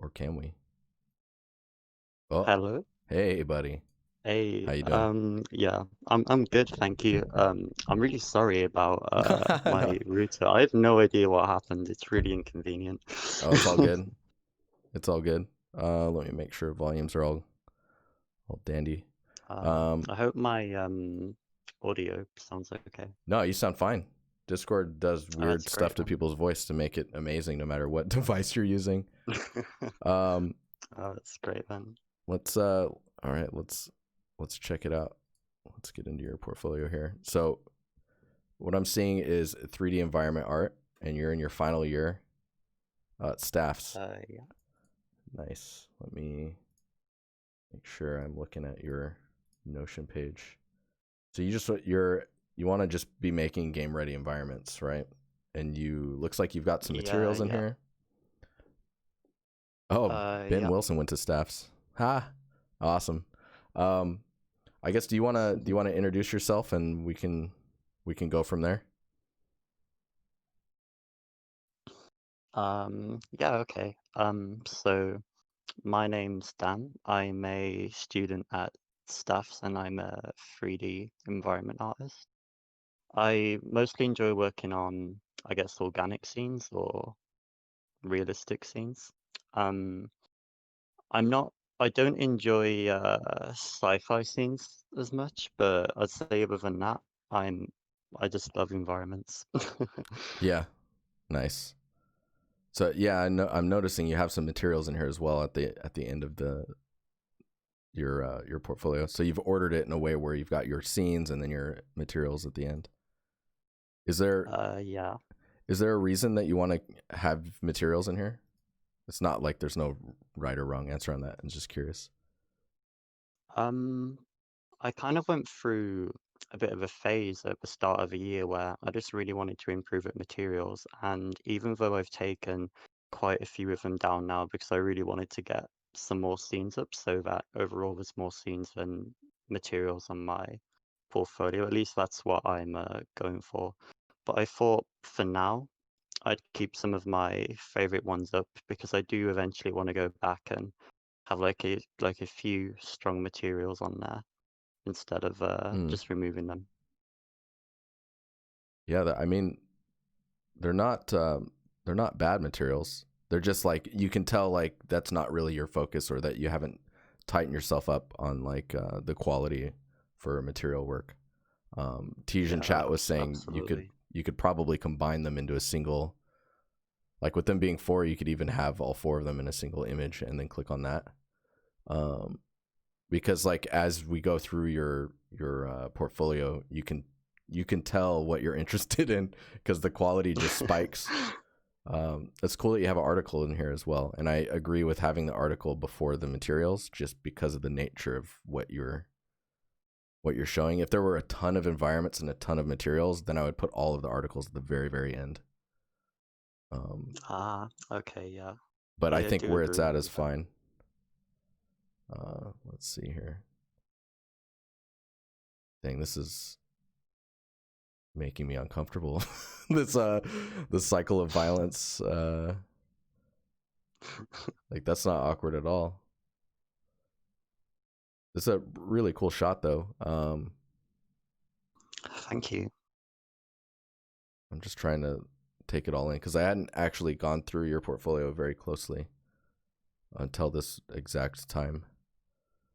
Or can we? Oh, Hello. hey, buddy. Hey, How you doing? yeah, I'm good, thank you. I'm really sorry about No. my router. I have no idea what happened. It's really inconvenient. Oh, it's all good. It's all good. Let me make sure volumes are all dandy. Um, I hope my audio sounds okay. no, you sound fine. Discord does Oh, weird that's stuff great to then. people's voice to make it amazing no matter what device you're using. Um, Oh, that's great then. let's all right, let's check it out. Let's get into your portfolio here. So, what I'm seeing is 3D environment art and you're in your final year. Staffs. Yeah. Nice. Let me make sure I'm looking at your Notion page. So you want to just be making game ready environments, right? And you looks like you've got some Yeah, materials in yeah. here. Oh, Ben Yeah. Wilson went to Staffs. Ha, awesome. Um, I guess do you wanna introduce yourself and we can go from there. Yeah, okay. So my name's Dan. I'm a student at Staffs and I'm a 3D environment artist. I mostly enjoy working on, I guess, organic scenes or realistic scenes. Um, I'm not, I don't enjoy sci-fi scenes as much, but I'd say other than that, I'm, I just love environments. Yeah, nice. So yeah, I'm noticing you have some materials in here as well at the end of the your portfolio. So you've ordered it in a way where you've got your scenes and then your materials at the end. Is there Yeah. is there a reason that you want to have materials in here? It's not like there's no right or wrong answer on that. I'm just curious. Um, I kind of went through a bit of a phase at the start of the year where I just really wanted to improve at materials. And even though I've taken quite a few of them down now because I really wanted to get some more scenes up so that overall there's more scenes than materials on my portfolio. At least that's what I'm going for. But I thought for now I'd keep some of my favorite ones up because I do eventually want to go back and have like a few strong materials on there instead of Mm. just removing them. Yeah, I mean they're not they're not bad materials. They're just like you can tell like that's not really your focus or that you haven't tightened yourself up on like the quality for material work. Tej in Yeah, chat was saying absolutely. you could probably combine them into a single, like with them being four, you could even have all four of them in a single image and then click on that. Um, because like as we go through your portfolio, you can tell what you're interested in because the quality just spikes. It's cool that you have an article in here as well, and I agree with having the article before the materials just because of the nature of what you're showing. If there were a ton of environments and a ton of materials, then I would put all of the articles at the very, very end. Ah, okay, yeah. But I I think do where it's agree at is with that. fine. Let's see here. Dang, this is making me uncomfortable. this the cycle of violence. Like that's not awkward at all. This is a really cool shot though. Thank you. I'm just trying to take it all in because I hadn't actually gone through your portfolio very closely until this exact time.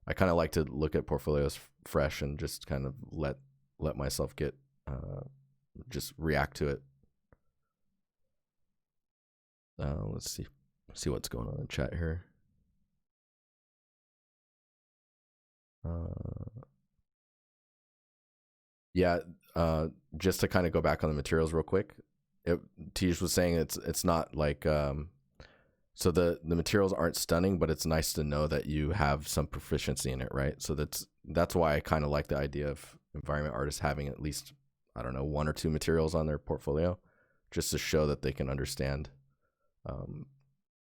I kind of like to look at portfolios fresh and just kind of let myself get just react to it. Let's see what's going on in chat here. Uh, yeah, just to kind of go back on the materials real quick. Tej was saying it's not like so the materials aren't stunning, but it's nice to know that you have some proficiency in it, right? So that's why I kind of like the idea of environment artists having at least I don't know one or two materials on their portfolio, just to show that they can understand um,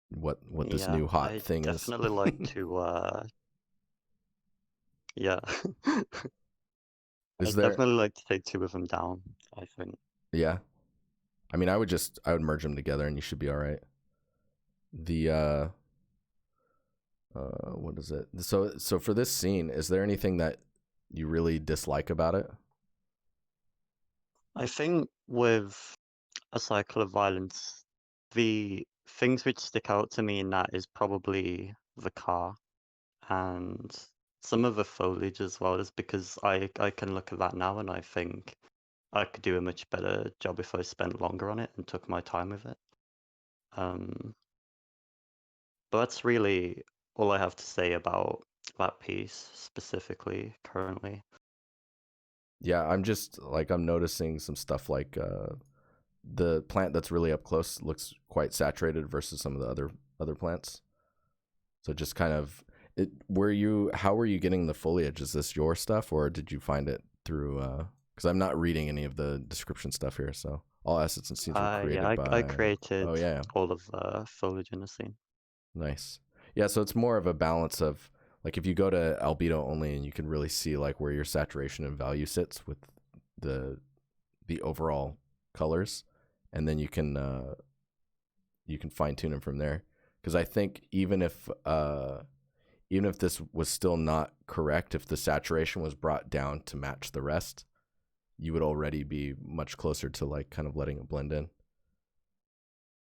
what this Yeah, new hot I thing is. definitely like to yeah. I Is there? definitely like to take two of them down, I think. Yeah, I mean, I would merge them together, and you should be all right. The What is it? So for this scene, is there anything that you really dislike about it? I think with A Cycle of Violence, the things which stick out to me in that is probably the car and some of the foliage as well, is because I can look at that now and I think I could do a much better job if I spent longer on it and took my time with it. Um, but that's really all I have to say about that piece specifically currently. Yeah, I'm just like I'm noticing some stuff like the plant that's really up close looks quite saturated versus some of the other plants. So just kind of it. How were you getting the foliage? Is this your stuff, or did you find it through? Because I'm not reading any of the description stuff here. So all assets and scenes were Yeah, created I by. created Oh yeah, all of the foliage in the scene. nice. Yeah, so it's more of a balance of like if you go to albedo only, and you can really see like where your saturation and value sits with the the overall colors, and then you can fine tune them from there. Because I think even if this was still not correct, if the saturation was brought down to match the rest, you would already be much closer to like kind of letting it blend in.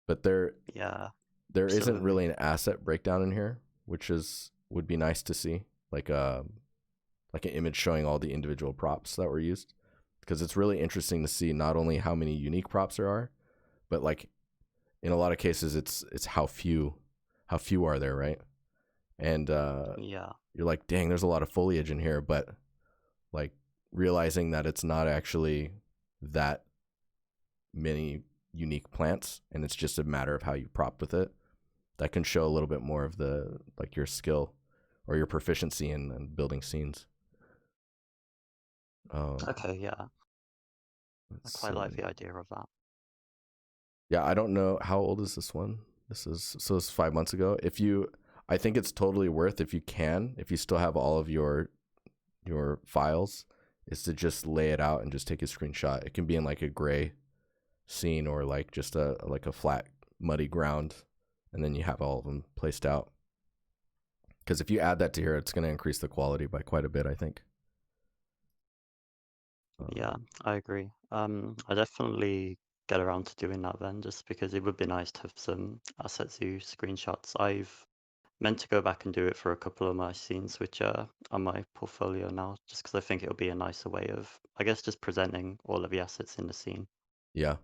But Yeah, there isn't absolutely. really an asset breakdown in here, which is would be nice to see, like an image showing all the individual props that were used, because it's really interesting to see not only how many unique props there are, but like in a lot of cases it's how few are there, right? And Yeah, you're like, dang, there's a lot of foliage in here, but like realizing that it's not actually that many unique plants and it's just a matter of how you prop with it, that can show a little bit more of the like your skill or your proficiency in building scenes. um okay, yeah. I let's quite like see. the idea of that. Yeah, I don't know how old is this one. This is so it's 5 months ago. If you I think it's totally worth, if you can, if you still have all of your files, is to just lay it out and just take a screenshot. It can be in like a gray scene or like just a like a flat muddy ground, and then you have all of them placed out. Because if you add that to here, it's going to increase the quality by quite a bit, I think. Yeah, Um, I agree. I definitely get around to doing that then, just because it would be nice to have some Asset Zoo screenshots. I've meant to go back and do it for a couple of my scenes, which are on my portfolio now, just because I think it'll be a nicer way of, I guess, just presenting all of the assets in the scene. yeah.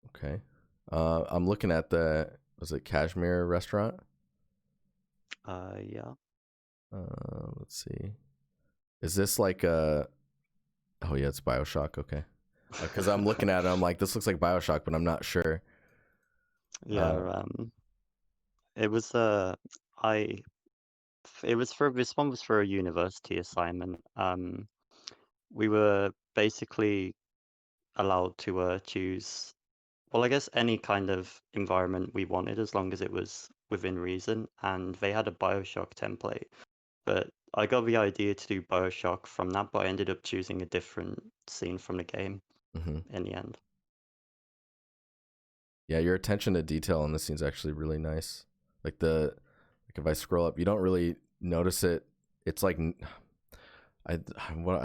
Okay. I'm looking at the was it Kashmir restaurant? Yeah. Let's see. Is this like a? Oh yeah, it's Bioshock. Okay. Because I'm looking at it, I'm like, this looks like Bioshock, but I'm not sure. Yeah, Uh, it was I it was for this one was for a university assignment. We were basically allowed to choose, well, I guess any kind of environment we wanted as long as it was within reason. And they had a Bioshock template, but I got the idea to do Bioshock from that, but I ended up choosing a different scene from the game mhm. in the end. Yeah, your attention to detail in this scene's actually really nice. Like like if I scroll up, you don't really notice it. It's like I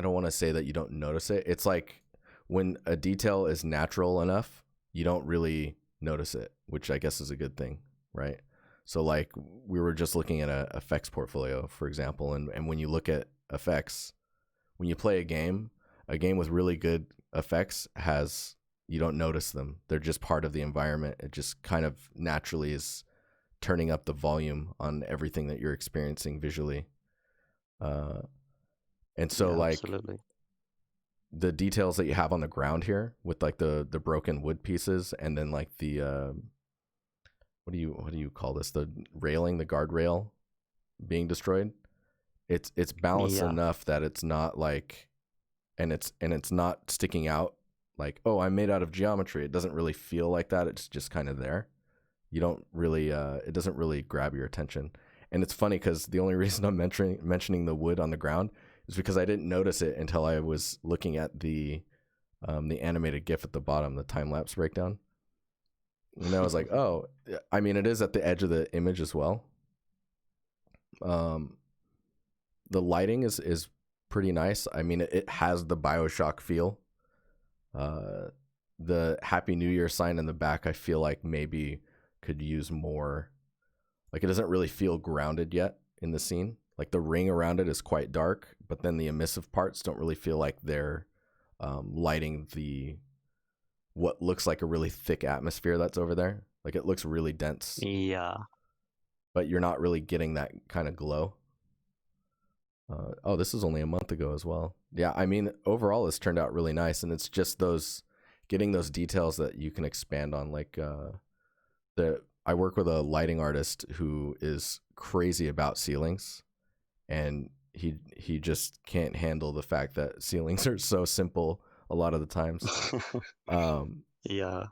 don't want to say that you don't notice it. It's like when a detail is natural enough, you don't really notice it, which I guess is a good thing, right? So like we were just looking at a effects portfolio, for example, and when you look at effects, when you play a game with really good effects has you don't notice them. They're just part of the environment. It just kind of naturally is turning up the volume on everything that you're experiencing visually. Uh, and so Yeah, like absolutely. the details that you have on the ground here with like the broken wood pieces and then like the what do you call this, the railing, the guardrail being destroyed, it's balanced Yeah, enough that it's not like and it's not sticking out like, oh, I'm made out of geometry. It doesn't really feel like that. It's just kind of there. You don't really it doesn't really grab your attention. And it's funny because the only reason I'm mentioning the wood on the ground is because I didn't notice it until I was looking at the animated GIF at the bottom, the time lapse breakdown, and I was like, oh, I mean, it is at the edge of the image as well, Um, the lighting is pretty nice. I mean, it has the BioShock feel. Uh, the Happy New Year sign in the back, I feel like maybe could use more. Like, it doesn't really feel grounded yet in the scene. Like, the ring around it is quite dark, but then the emissive parts don't really feel like they're lighting the what looks like a really thick atmosphere that's over there. Like, it looks really dense, Yeah. but you're not really getting that kind of glow. Oh, this is only a month ago as well. Yeah, I mean, overall, it's turned out really nice, and it's just those getting those details that you can expand on. Like, I work with a lighting artist who is crazy about ceilings, and he just can't handle the fact that ceilings are so simple a lot of the times. Um, Yeah.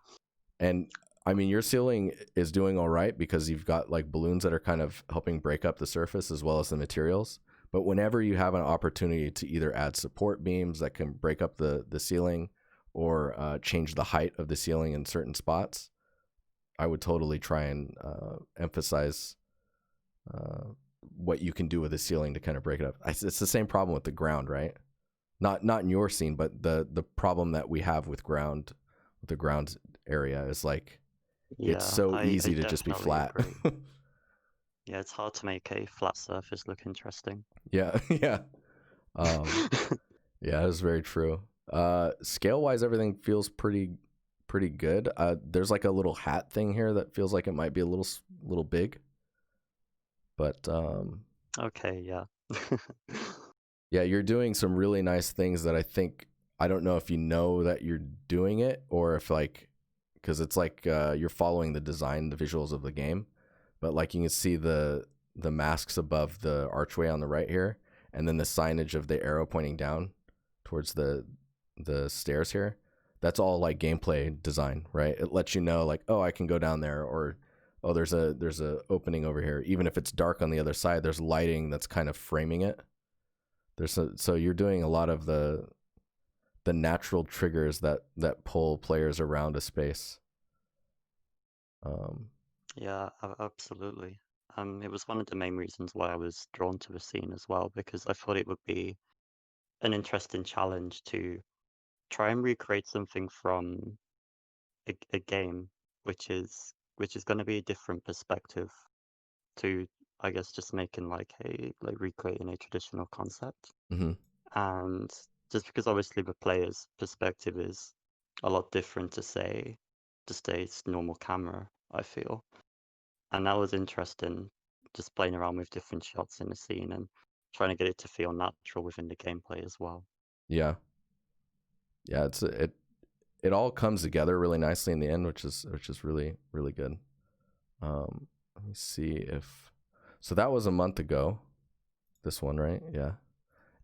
and I mean, your ceiling is doing all right because you've got like balloons that are kind of helping break up the surface as well as the materials. But whenever you have an opportunity to either add support beams that can break up the ceiling or change the height of the ceiling in certain spots, I would totally try and emphasize what you can do with the ceiling to kind of break it up. It's the same problem with the ground, right? Not in your scene, but the problem that we have with the ground area is like it's Yeah, so I easy to just be definitely flat. agree. Yeah, it's hard to make a flat surface look interesting. Yeah, yeah, um, yeah. That's very true. Scale wise, everything feels pretty good. There's like a little hat thing here that feels like it might be a little big, but Okay, yeah. yeah, you're doing some really nice things that I don't know if you know that you're doing it or if like because it's like you're following the design, the visuals of the game, but like you can see the masks above the archway on the right here, and then the signage of the arrow pointing down towards the stairs here. That's all like gameplay design, right? It lets you know like, oh, I can go down there, or oh, there's a opening over here. Even if it's dark on the other side, there's lighting that's kind of framing it. So you're doing a lot of the natural triggers that pull players around a space. Um, Yeah, absolutely. It was one of the main reasons why I was drawn to the scene as well, because I thought it would be an interesting challenge to try and recreate something from a game, which is going to be a different perspective to, I guess, just making like recreating a traditional concept. mhm. And just because obviously the player's perspective is a lot different to say just a normal camera, I feel. And that was interesting, just playing around with different shots in the scene and trying to get it to feel natural within the gameplay as well. Yeah, yeah. It all comes together really nicely in the end, which is really good. Let me see if so that was a month ago. This one, right? Yeah.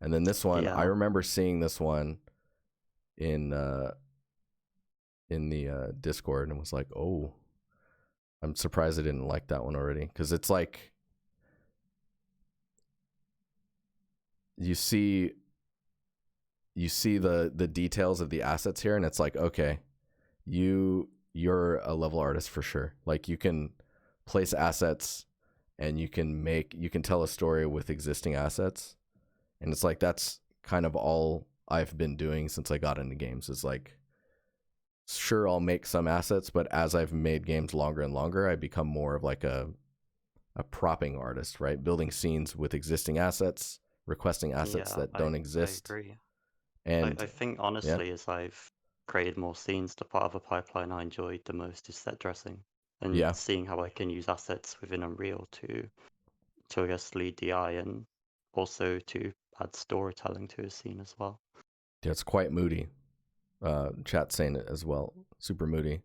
And then this one, I Yeah, remember seeing this one in the Discord and was like, oh, I'm surprised I didn't like that one already because it's like you see the details of the assets here, and it's like, okay, you're a level artist for sure. Like you can place assets and you can tell a story with existing assets, and it's like that's kind of all I've been doing since I got into games. Is like, sure, I'll make some assets, but as I've made games longer and longer, I become more of like a propping artist, right? Building scenes with existing assets, requesting assets yeah, that I don't I exist, agree. I and think yeah, honestly, as I've created more scenes, the part of the pipeline I enjoyed the most is set dressing and yeah, seeing how I can use assets within Unreal to I guess lead the eye and also to add storytelling to a scene as well. yeah. It's quite moody. Chat saying it as well. Super moody.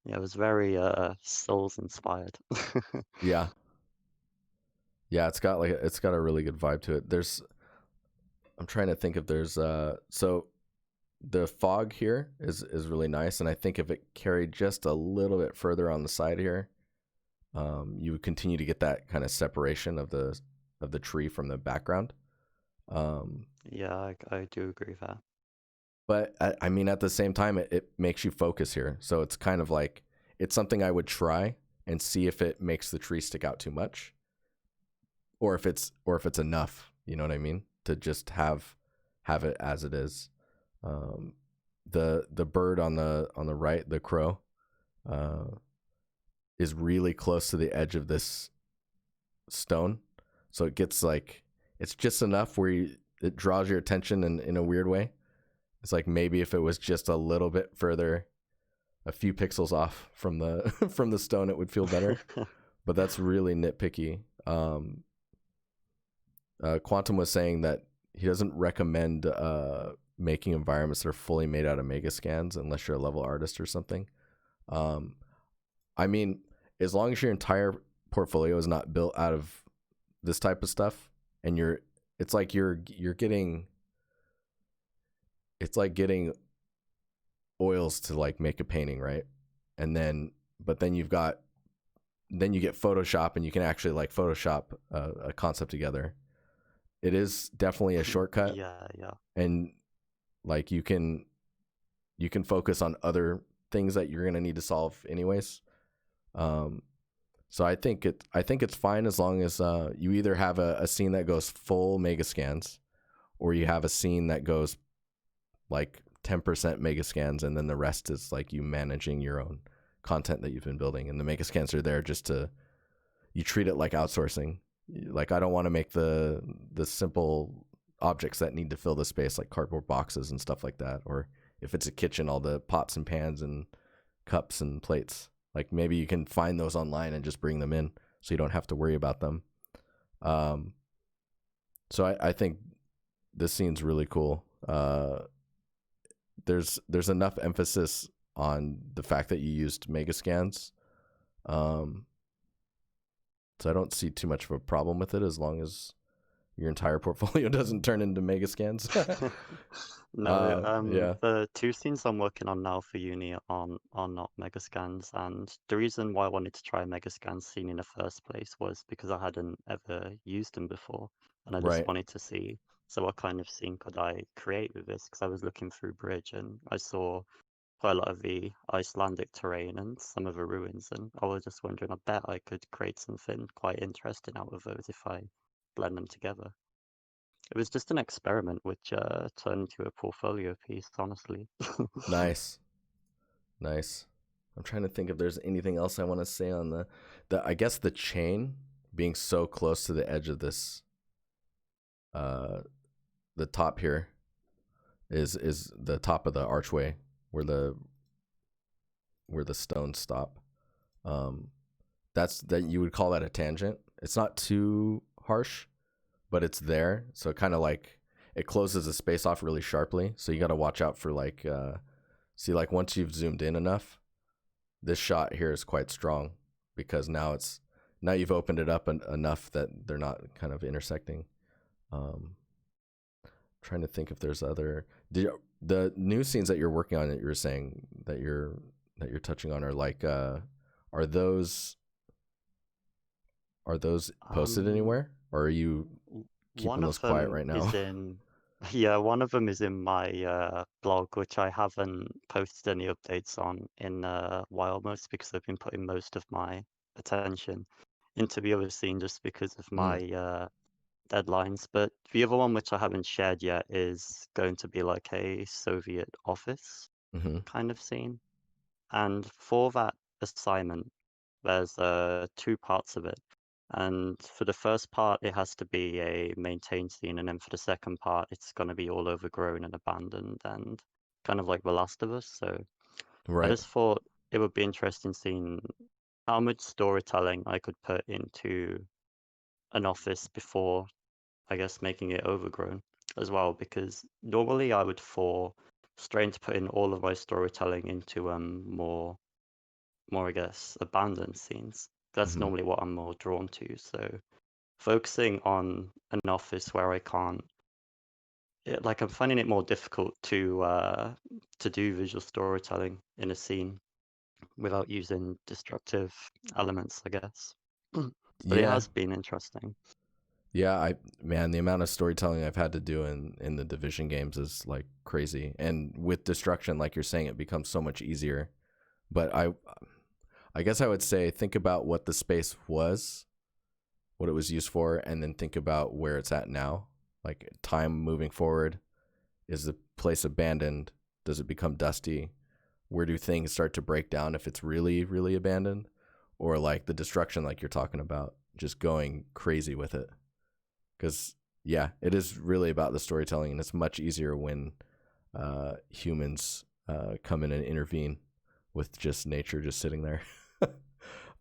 Yeah, it was very Souls inspired. Yeah, yeah. It's got a really good vibe to it. I'm trying to think if there's so the fog here is really nice, and I think if it carried just a little bit further on the side here, you would continue to get that kind of separation of the tree from the background. Um, Yeah, I do agree there. but I mean, at the same time, it makes you focus here, so it's kind of like it's something I would try and see if it makes the tree stick out too much. or if it's enough, you know what I mean, to just have it as it is. Um, the bird on the right, the crow, uh, is really close to the edge of this stone, so it gets like it's just enough where it draws your attention in a weird way. It's like maybe if it was just a little bit further, a few pixels off from the from the stone, it would feel better. But that's really nitpicky. Quantum was saying that he doesn't recommend making environments that are fully made out of megascans unless you're a level artist or something. Um, I mean, as long as your entire portfolio is not built out of this type of stuff, and it's like you're getting, it's like getting oils to like make a painting, right? And then, but then you get Photoshop, and you can actually like Photoshop a concept together. It is definitely a shortcut, Yeah, yeah. and like you can focus on other things that you're gonna need to solve anyways. So I think it's fine as long as you either have a scene that goes full mega scans, or you have a scene that goes like 10% mega scans, and then the rest is like you managing your own content that you've been building, and the mega scans are there just to, you treat it like outsourcing. Like I don't want to make the simple objects that need to fill the space, like cardboard boxes and stuff like that, or if it's a kitchen, all the pots and pans and cups and plates. Like maybe you can find those online and just bring them in, so you don't have to worry about them. So I think this scene's really cool. There's enough emphasis on the fact that you used mega scans. So I don't see too much of a problem with it as long as your entire portfolio doesn't turn into mega scans. No, Yeah. the two scenes I'm working on now for uni are not megascans, and the reason why I wanted to try a megascan scene in the first place was because I hadn't ever used them before, and I just Right. wanted to see, so what kind of scene could I create with this? Because I was looking through Bridge and I saw quite a lot of the Icelandic terrain and some of the ruins, and I was just wondering, I bet I could create something quite interesting out of those if I blend them together. It was just an experiment which turned into a portfolio piece, honestly. Nice. Nice. I'm trying to think if there's anything else I want to say on the I guess the chain being so close to the edge of this, uh the top here is the top of the archway where the stones stop. Um that you would call that a tangent. It's not too harsh, but it's there. So it kind of like it closes the space off really sharply. So you got to watch out for like see, like once you've zoomed in enough, this shot here is quite strong because now you've opened it up enough that they're not kind of intersecting. Um, Trying to think if there's the new scenes that you're working on that you were saying that you're touching on are like are those posted Um, anywhere, or are you w- keeping one those of quiet them right is now? in, yeah, one of them is in my blog, which I haven't posted any updates on in a while, mostly because I've been putting most of my attention into the other scene just because of Mm, my deadlines. But the other one, which I haven't shared yet, is going to be like a Soviet office mm-hmm. kind of scene. And for that assignment, there's two parts of it. And for the first part, it has to be a maintained scene, and then for the second part, it's going to be all overgrown and abandoned and kind of like The Last of Us. So I Right. just thought it would be interesting seeing how much storytelling I could put into an office before, I guess, making it overgrown as well. Because normally I would for strain to put in all of my storytelling into more, I guess, abandoned scenes. That's Mm-hmm. normally what I'm more drawn to. So focusing on an office where I can't, like, I'm finding it more difficult to do visual storytelling in a scene without using destructive elements, I guess. But it Yeah. has been interesting. Yeah, man, the amount of storytelling I've had to do in the Division games is like crazy. And with destruction, like you're saying, it becomes so much easier. But I guess I would say think about what the space was what it was used for, and then think about where it's at now, like time moving forward. Is the place abandoned? Does it become dusty? Where do things start to break down if it's really, really abandoned? Or like the destruction, like you're talking about, just going crazy with it. Because, yeah, it is really about the storytelling, and it's much easier when humans come in and intervene with just nature just sitting there.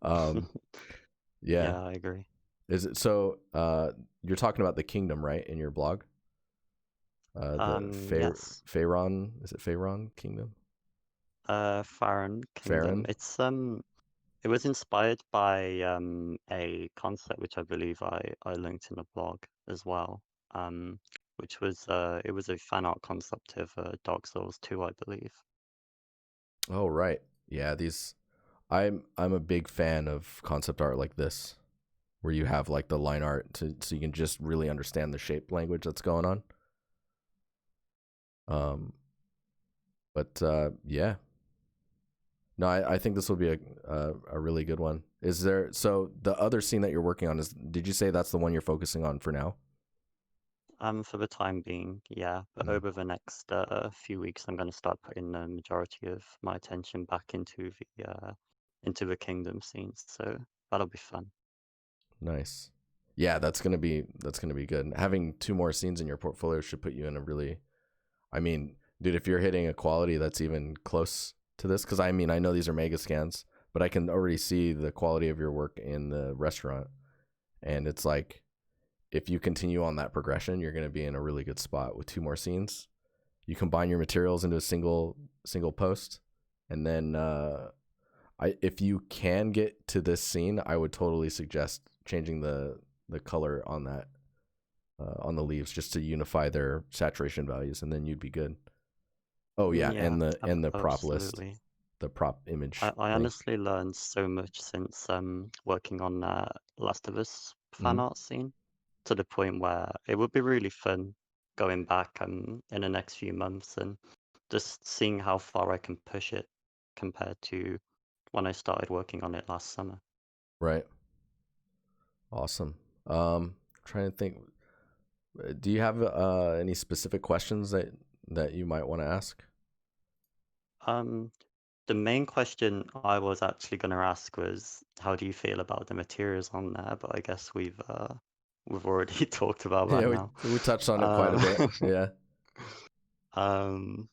um, yeah. Yeah, I agree. Is it so? You're talking about the kingdom, right, in your blog? The Yes. Pharaon, is it Pharaon Kingdom? Farron Kingdom. Farron? It was inspired by a concept which I believe I linked in the blog as well. Um, which was it was a fan art concept of Dark Souls 2, I believe. Oh, right. Yeah, these. I'm a big fan of concept art like this, where you have like the line art so you can just really understand the shape language that's going on. Um, but yeah, no, I think this will be a really good one. Is there so the other scene that you're working on is? Did you say that's the one you're focusing on for now? For the time being, yeah. But Mm, over the next few weeks, I'm going to start putting the majority of my attention back into the kingdom scenes. So that'll be fun. nice. Yeah, that's gonna be good. Having two more scenes in your portfolio should put you in a really. I mean, dude, if you're hitting a quality that's even close to this, because I mean, I know these are mega scans, but I can already see the quality of your work in the restaurant, and it's like if you continue on that progression, you're going to be in a really good spot with two more scenes. You combine your materials into a single post, and then if you can get to this scene, I would totally suggest changing the color on that on the leaves just to unify their saturation values, and then you'd be good. Oh yeah, Yeah, and the prop list, absolutely. the prop image I link. honestly learned so much since working on Last of Us fan Mm-hmm. art scene to the point where it would be really fun going back in the next few months and just seeing how far I can push it compared to when I started working on it last summer. Right. Awesome. Trying to think. Do you have any specific questions that you might want to ask? Um, the main question I was actually going to ask was, how do you feel about the materials on there? But I guess we've already talked about that Yeah, now. we touched on it quite a Um, bit. Yeah. um,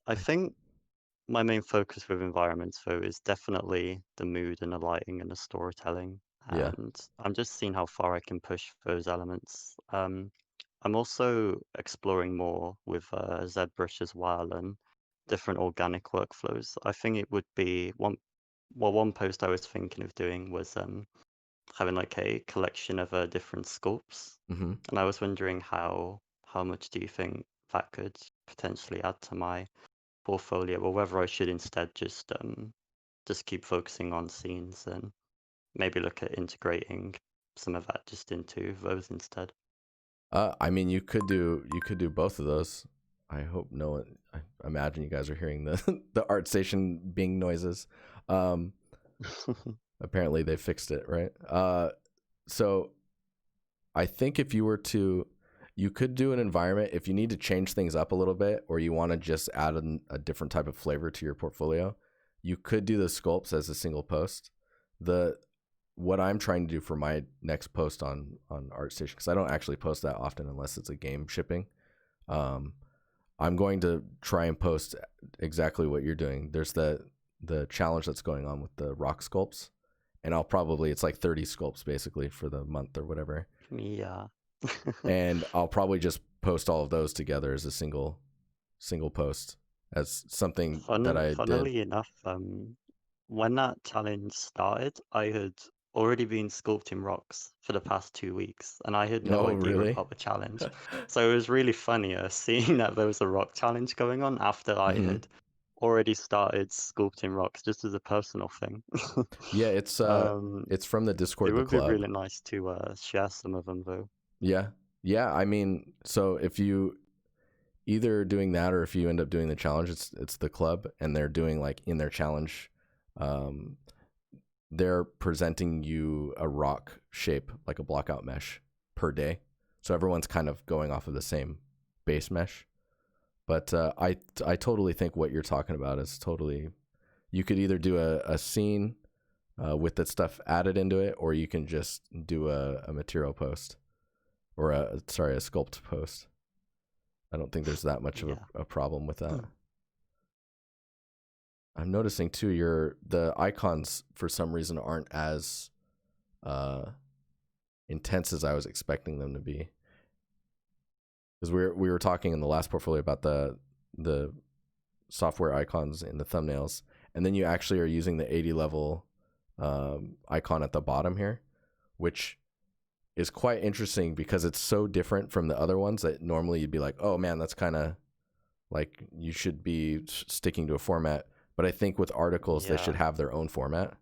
I think my main focus with environments though is definitely the mood and the lighting and the storytelling, Yeah. and I'm just seeing how far I can push those elements. I'm also exploring more with ZBrush as well and different organic workflows. I think it would be one post I was thinking of doing was having like a collection of different sculpts, Mm-hmm. and I was wondering how much do you think that could potentially add to my portfolio, or whether I should instead just keep focusing on scenes and maybe look at integrating some of that just into those instead. I mean, you could do both of those. I hope no one. I imagine you guys are hearing the the art station bing noises. Um, Apparently they fixed it, right? So I think if you were to, you could do an environment if you need to change things up a little bit, or you want to just add a different type of flavor to your portfolio. You could do the sculpts as a single post. The What I'm trying to do for my next post on ArtStation, because I don't actually post that often unless it's a game shipping. Um, I'm going to try and post exactly what you're doing. There's the challenge that's going on with the rock sculpts, and it's like 30 sculpts basically for the month or whatever, Yeah. and I'll probably just post all of those together as a single post as something that I did. Funnily enough, when that challenge started, I had already been sculpting rocks for the past 2 weeks, and I had no Oh, idea really? about the challenge. So it was really funny seeing that there was a rock challenge going on after I Hmm. had already started sculpting rocks just as a personal thing. Yeah, Um, it's from the it Discord, the would be club. really nice to share some of them though. Yeah, yeah. I mean, so if you either doing that or if you end up doing the challenge, it's the club, and they're doing like in their challenge, um, they're presenting you a rock shape, like a blockout mesh per day. So everyone's kind of going off of the same base mesh. But I totally think what you're talking about is totally, you could either do a scene with that stuff added into it, or you can just do a material post, or a sculpt post. I don't think there's that much of Yeah. a problem with that. I'm noticing too, the icons for some reason aren't as intense as I was expecting them to be. Because we were talking in the last portfolio about the software icons in the thumbnails, and then you actually are using the 80 level icon at the bottom here, which is quite interesting because it's so different from the other ones that normally you'd be like, oh man, that's kind of like you should be sticking to a format. But I think with articles, they should Yeah. have their own format.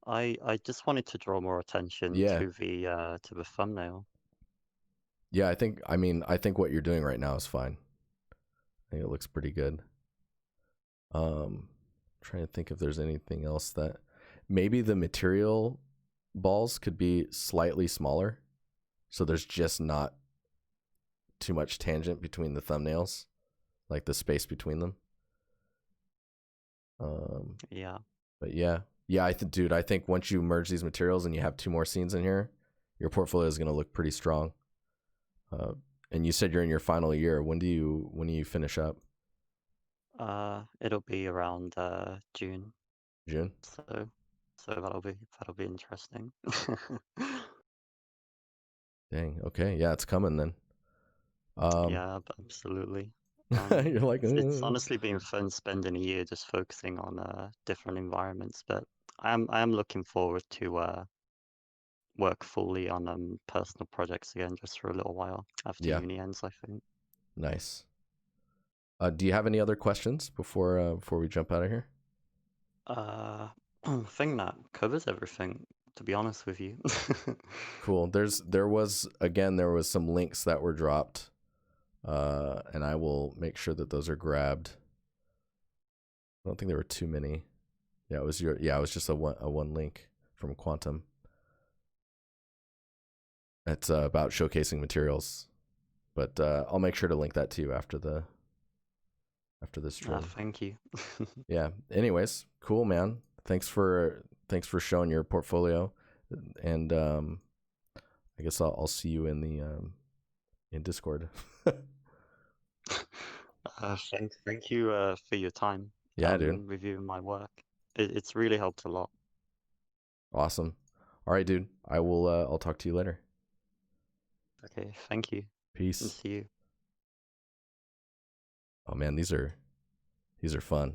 I just wanted to draw more attention Yeah. to the thumbnail. Yeah, I think what you're doing right now is fine. I think it looks pretty good. Trying to think if there's anything else that maybe the material balls could be slightly smaller, so there's just not too much tangent between the thumbnails, like the space between them. Yeah. But yeah, dude, I think once you merge these materials and you have 2 more scenes in here, your portfolio is going to look pretty strong. And you said you're in your final year. When do you finish up? It'll be around June, June? so that'll be interesting. Dang. Okay. Yeah, it's coming then. Um, Yeah, absolutely. you're like, It's honestly been fun spending a year just focusing on different environments, but I am looking forward to work fully on personal projects again just for a little while after yeah, uni ends, I think. nice. Do you have any other questions before we jump out of here? Uh, I think that covers everything, to be honest with you. Cool. There was some links that were dropped, and I will make sure that those are grabbed. I don't think there were too many. Yeah, it was just a one link from Quantum. It's about showcasing materials, but I'll make sure to link that to you after this stream. Thank you. Yeah. Anyways, cool, man. Thanks for showing your portfolio, and I guess I'll see you in the in Discord. Thank you for your time Yeah, dude. reviewing my work. It's really helped a lot. Awesome. All right, dude. I'll talk to you later. Okay, thank you, and Peace. see you. Oh man, these are fun.